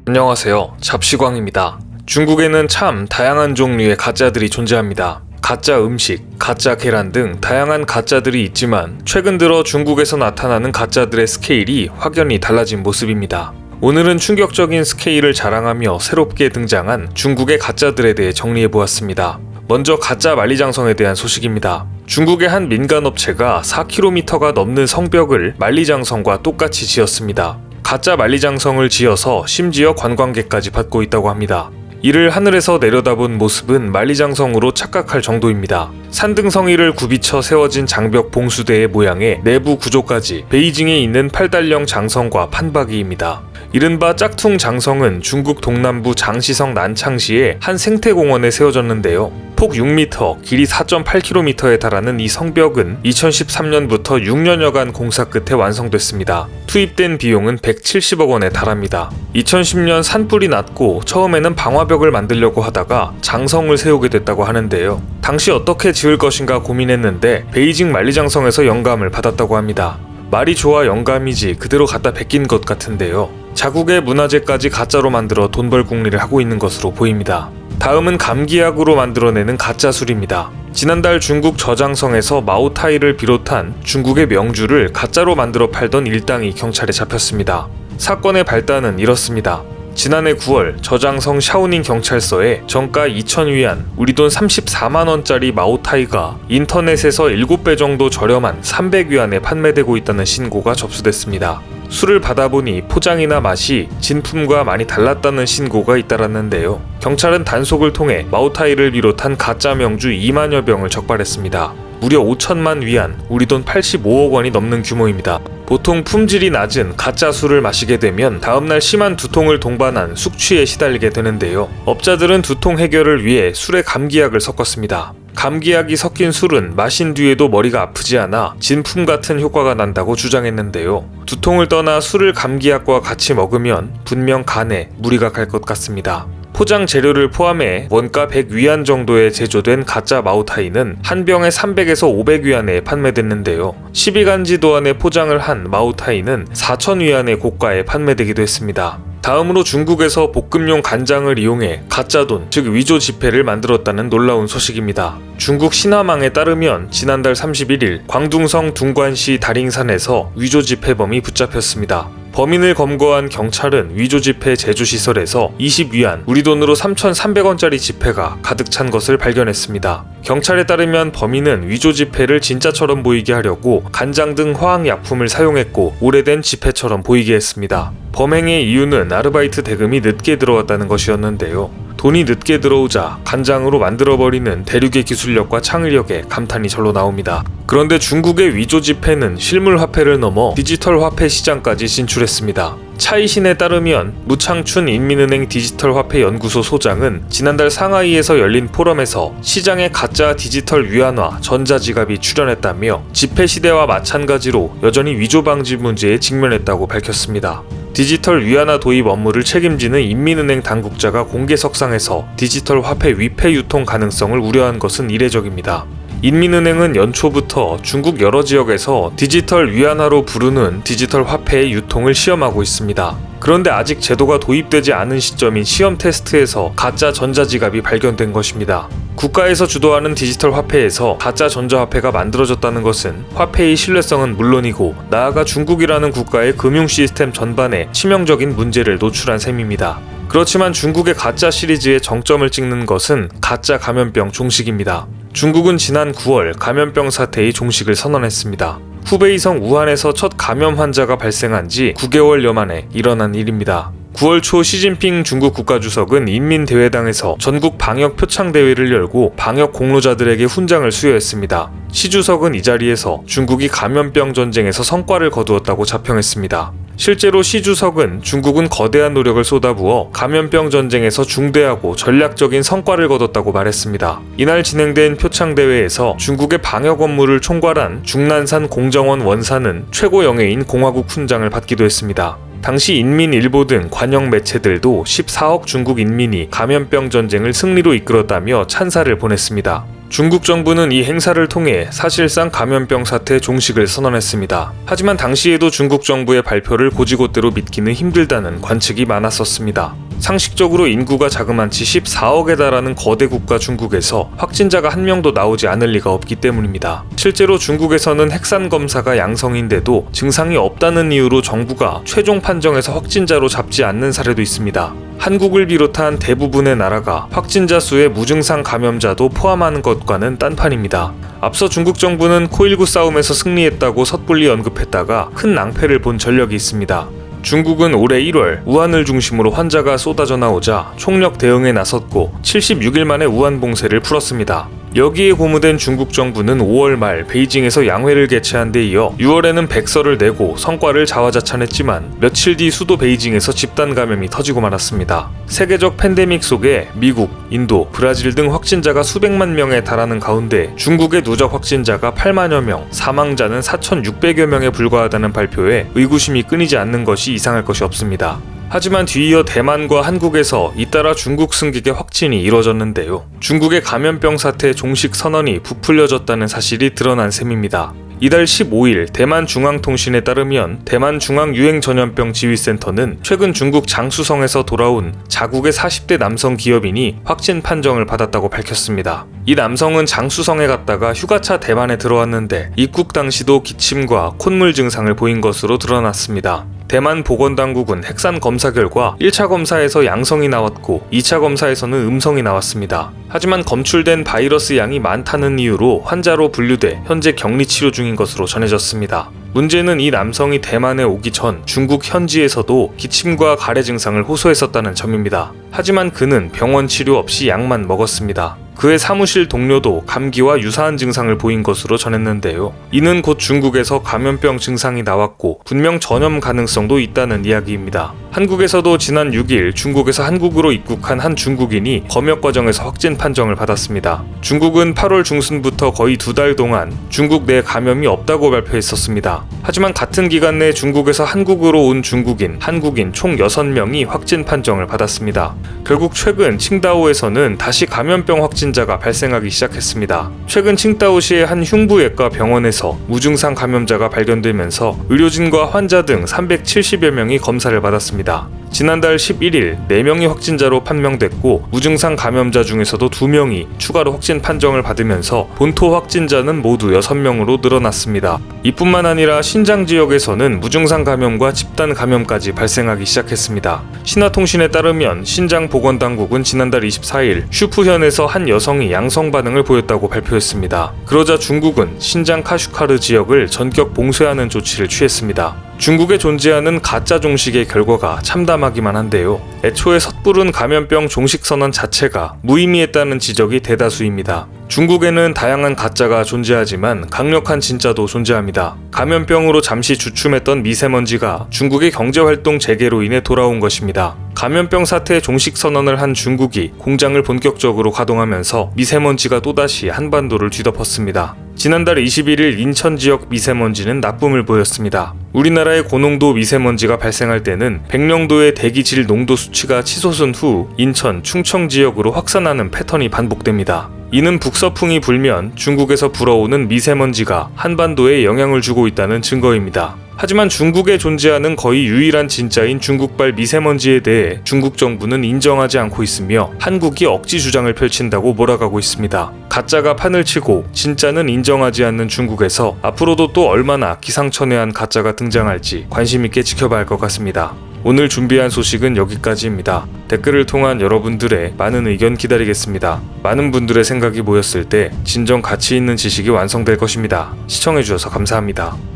안녕하세요. 잡시광입니다. 중국에는 참 다양한 종류의 가짜들이 존재합니다. 가짜 음식, 가짜 계란 등 다양한 가짜들이 있지만 최근 들어 중국에서 나타나는 가짜들의 스케일이 확연히 달라진 모습입니다. 오늘은 충격적인 스케일을 자랑하며 새롭게 등장한 중국의 가짜들에 대해 정리해보았습니다. 먼저 가짜 만리장성에 대한 소식입니다. 중국의 한 민간업체가 4km가 넘는 성벽을 만리장성과 똑같이 지었습니다. 가짜 만리장성을 지어서 심지어 관광객까지 받고 있다고 합니다. 이를 하늘에서 내려다본 모습은 만리장성으로 착각할 정도입니다. 산등성이를 굽이쳐 세워진 장벽 봉수대의 모양의 내부 구조까지 베이징에 있는 8달령 장성과 판박이입니다. 이른바 짝퉁 장성은 중국 동남부 장시성 난창시의 한 생태공원에 세워졌는데요. 폭 6m, 길이 4.8km에 달하는 이 성벽은 2013년부터 6년여간 공사 끝에 완성됐습니다. 투입된 비용은 170억 원에 달합니다. 2010년 산불이 났고 처음에는 방화벽을 만들려고 하다가 장성을 세우게 됐다고 하는데요. 당시 어떻게 지을 것인가 고민했는데 베이징 만리장성에서 영감을 받았다고 합니다. 말이 좋아 영감이지 그대로 갖다 베낀 것 같은데요. 자국의 문화재까지 가짜로 만들어 돈 벌 궁리를 하고 있는 것으로 보입니다. 다음은 감기약으로 만들어내는 가짜 술입니다. 지난달 중국 저장성에서 마오타이를 비롯한 중국의 명주를 가짜로 만들어 팔던 일당이 경찰에 잡혔습니다. 사건의 발단은 이렇습니다. 지난해 9월 저장성 샤오닝 경찰서에 정가 2,000위안, 우리 돈 34만원짜리 마오타이가 인터넷에서 7배 정도 저렴한 300위안에 판매되고 있다는 신고가 접수됐습니다. 술을 받아보니 포장이나 맛이 진품과 많이 달랐다는 신고가 잇따랐는데요. 경찰은 단속을 통해 마오타이를 비롯한 가짜 명주 2만여 병을 적발했습니다. 무려 5천만 위안, 우리 돈 85억 원이 넘는 규모입니다. 보통 품질이 낮은 가짜 술을 마시게 되면 다음날 심한 두통을 동반한 숙취에 시달리게 되는데요. 업자들은 두통 해결을 위해 술에 감기약을 섞었습니다. 감기약이 섞인 술은 마신 뒤에도 머리가 아프지 않아 진품 같은 효과가 난다고 주장했는데요. 두통을 떠나 술을 감기약과 같이 먹으면 분명 간에 무리가 갈 것 같습니다. 포장 재료를 포함해 원가 100위안 정도에 제조된 가짜 마오타이는 한 병에 300에서 500위안에 판매됐는데요. 12간지도 안에 포장을 한 마오타이는 4,000위안의 고가에 판매되기도 했습니다. 다음으로 중국에서 볶음용 간장을 이용해 가짜돈, 즉 위조 지폐를 만들었다는 놀라운 소식입니다. 중국 신화망에 따르면 지난달 31일 광둥성 둥관시 다링산에서 위조 지폐범이 붙잡혔습니다. 범인을 검거한 경찰은 위조 지폐 제조시설에서 20위안, 우리 돈으로 3,300원짜리 지폐가 가득 찬 것을 발견했습니다. 경찰에 따르면 범인은 위조 지폐를 진짜처럼 보이게 하려고 간장 등 화학약품을 사용했고 오래된 지폐처럼 보이게 했습니다. 범행의 이유는 아르바이트 대금이 늦게 들어왔다는 것이었는데요. 돈이 늦게 들어오자 간장으로 만들어버리는 대륙의 기술력과 창의력에 감탄이 절로 나옵니다. 그런데 중국의 위조 지폐는 실물 화폐를 넘어 디지털 화폐 시장까지 진출했습니다. 차이신에 따르면 무창춘 인민은행 디지털 화폐 연구소 소장은 지난달 상하이에서 열린 포럼에서 시장에 가짜 디지털 위안화, 전자지갑이 출현했다며 지폐 시대와 마찬가지로 여전히 위조 방지 문제에 직면했다고 밝혔습니다. 디지털 위안화 도입 업무를 책임지는 인민은행 당국자가 공개석상에서 디지털 화폐 위패 유통 가능성을 우려한 것은 이례적입니다. 인민은행은 연초부터 중국 여러 지역에서 디지털 위안화로 부르는 디지털 화폐의 유통을 시험하고 있습니다. 그런데 아직 제도가 도입되지 않은 시점인 시험 테스트에서 가짜 전자지갑이 발견된 것입니다. 국가에서 주도하는 디지털 화폐에서 가짜 전자화폐가 만들어졌다는 것은 화폐의 신뢰성은 물론이고 나아가 중국이라는 국가의 금융 시스템 전반에 치명적인 문제를 노출한 셈입니다. 그렇지만 중국의 가짜 시리즈의 정점을 찍는 것은 가짜 감염병 종식입니다. 중국은 지난 9월 감염병 사태의 종식을 선언했습니다. 후베이성 우한에서 첫 감염 환자가 발생한 지 9개월여 만에 일어난 일입니다. 9월 초 시진핑 중국 국가주석은 인민대회당에서 전국 방역 표창대회를 열고 방역 공로자들에게 훈장을 수여했습니다. 시 주석은 이 자리에서 중국이 감염병 전쟁에서 성과를 거두었다고 자평했습니다. 실제로 시 주석은 중국은 거대한 노력을 쏟아부어 감염병 전쟁에서 중대하고 전략적인 성과를 거뒀다고 말했습니다. 이날 진행된 표창대회에서 중국의 방역 업무를 총괄한 중난산 공정원 원사는 최고 영예인 공화국 훈장을 받기도 했습니다. 당시 인민일보 등 관영 매체들도 14억 중국 인민이 감염병 전쟁을 승리로 이끌었다며 찬사를 보냈습니다. 중국 정부는 이 행사를 통해 사실상 감염병 사태 종식을 선언했습니다. 하지만 당시에도 중국 정부의 발표를 곧이곧대로 믿기는 힘들다는 관측이 많았었습니다. 상식적으로 인구가 자그만치 14억에 달하는 거대 국가 중국에서 확진자가 한 명도 나오지 않을 리가 없기 때문입니다. 실제로 중국에서는 핵산 검사가 양성인데도 증상이 없다는 이유로 정부가 최종 판정에서 확진자로 잡지 않는 사례도 있습니다. 한국을 비롯한 대부분의 나라가 확진자 수에 무증상 감염자도 포함하는 것과는 딴판입니다. 앞서 중국 정부는 코일19 싸움에서 승리했다고 섣불리 언급했다가 큰 낭패를 본 전력이 있습니다. 중국은 올해 1월 우한을 중심으로 환자가 쏟아져 나오자 총력 대응에 나섰고 76일 만에 우한 봉쇄를 풀었습니다. 여기에 고무된 중국 정부는 5월 말 베이징에서 양회를 개최한 데 이어 6월에는 백서를 내고 성과를 자화자찬했지만 며칠 뒤 수도 베이징에서 집단 감염이 터지고 말았습니다. 세계적 팬데믹 속에 미국, 인도, 브라질 등 확진자가 수백만 명에 달하는 가운데 중국의 누적 확진자가 8만여 명, 사망자는 4,600여 명에 불과하다는 발표에 의구심이 끊이지 않는 것이 이상할 것이 없습니다. 하지만 뒤이어 대만과 한국에서 잇따라 중국 승객의 확진이 이뤄졌는데요. 중국의 감염병 사태 종식 선언이 부풀려졌다는 사실이 드러난 셈입니다. 이달 15일 대만중앙통신에 따르면 대만중앙유행전염병 지휘센터는 최근 중국 장쑤성에서 돌아온 자국의 40대 남성 기업인이 확진 판정을 받았다고 밝혔습니다. 이 남성은 장쑤성에 갔다가 휴가차 대만에 들어왔는데 입국 당시도 기침과 콧물 증상을 보인 것으로 드러났습니다. 대만 보건당국은 핵산 검사 결과 1차 검사에서 양성이 나왔고 2차 검사에서는 음성이 나왔습니다. 하지만 검출된 바이러스 양이 많다는 이유로 환자로 분류돼 현재 격리 치료 중인 것으로 전해졌습니다. 문제는 이 남성이 대만에 오기 전 중국 현지에서도 기침과 가래 증상을 호소했었다는 점입니다. 하지만 그는 병원 치료 없이 약만 먹었습니다. 그의 사무실 동료도 감기와 유사한 증상을 보인 것으로 전했는데요. 이는 곧 중국에서 감염병 증상이 나왔고 분명 전염 가능성도 있다는 이야기입니다. 한국에서도 지난 6일 중국에서 한국으로 입국한 한 중국인이 검역 과정에서 확진 판정을 받았습니다. 중국은 8월 중순부터 거의 2달 동안 중국 내 감염이 없다고 발표했었습니다. 하지만 같은 기간 내 중국에서 한국으로 온 중국인, 한국인 총 6명이 확진 판정을 받았습니다. 결국 최근 칭다오에서는 다시 감염병 확진자가 발생하기 시작했습니다. 최근 칭다오시의 한 흉부외과 병원에서 무증상 감염자가 발견되면서 의료진과 환자 등 370여 명이 검사를 받았습니다. 지난달 11일 4명이 확진자로 판명됐고 무증상 감염자 중에서도 2명이 추가로 확진 판정을 받으면서 본토 확진자는 모두 6명으로 늘어났습니다. 이뿐만 아니라 신장 지역에서는 무증상 감염과 집단 감염까지 발생하기 시작했습니다. 신화통신에 따르면 신장 보건당국은 지난달 24일 슈푸현에서 한 여성이 양성 반응을 보였다고 발표했습니다. 그러자 중국은 신장 카슈카르 지역을 전격 봉쇄하는 조치를 취했습니다. 중국에 존재하는 가짜 종식의 결과가 참담하기만 한데요. 애초에 섣부른 감염병 종식 선언 자체가 무의미했다는 지적이 대다수입니다. 중국에는 다양한 가짜가 존재하지만 강력한 진짜도 존재합니다. 감염병으로 잠시 주춤했던 미세먼지가 중국의 경제활동 재개로 인해 돌아온 것입니다. 감염병 사태 종식 선언을 한 중국이 공장을 본격적으로 가동하면서 미세먼지가 또다시 한반도를 뒤덮었습니다. 지난달 21일 인천 지역 미세먼지는 나쁨을 보였습니다. 우리나라의 고농도 미세먼지가 발생할 때는 백령도의 대기질 농도 수치가 치솟은 후 인천, 충청 지역으로 확산하는 패턴이 반복됩니다. 이는 북서풍이 불면 중국에서 불어오는 미세먼지가 한반도에 영향을 주고 있다는 증거입니다. 하지만 중국에 존재하는 거의 유일한 진짜인 중국발 미세먼지에 대해 중국 정부는 인정하지 않고 있으며 한국이 억지 주장을 펼친다고 몰아가고 있습니다. 가짜가 판을 치고 진짜는 인정하지 않는 중국에서 앞으로도 또 얼마나 기상천외한 가짜가 등장할지 관심 있게 지켜봐야 할 것 같습니다. 오늘 준비한 소식은 여기까지입니다. 댓글을 통한 여러분들의 많은 의견 기다리겠습니다. 많은 분들의 생각이 모였을 때 진정 가치 있는 지식이 완성될 것입니다. 시청해주셔서 감사합니다.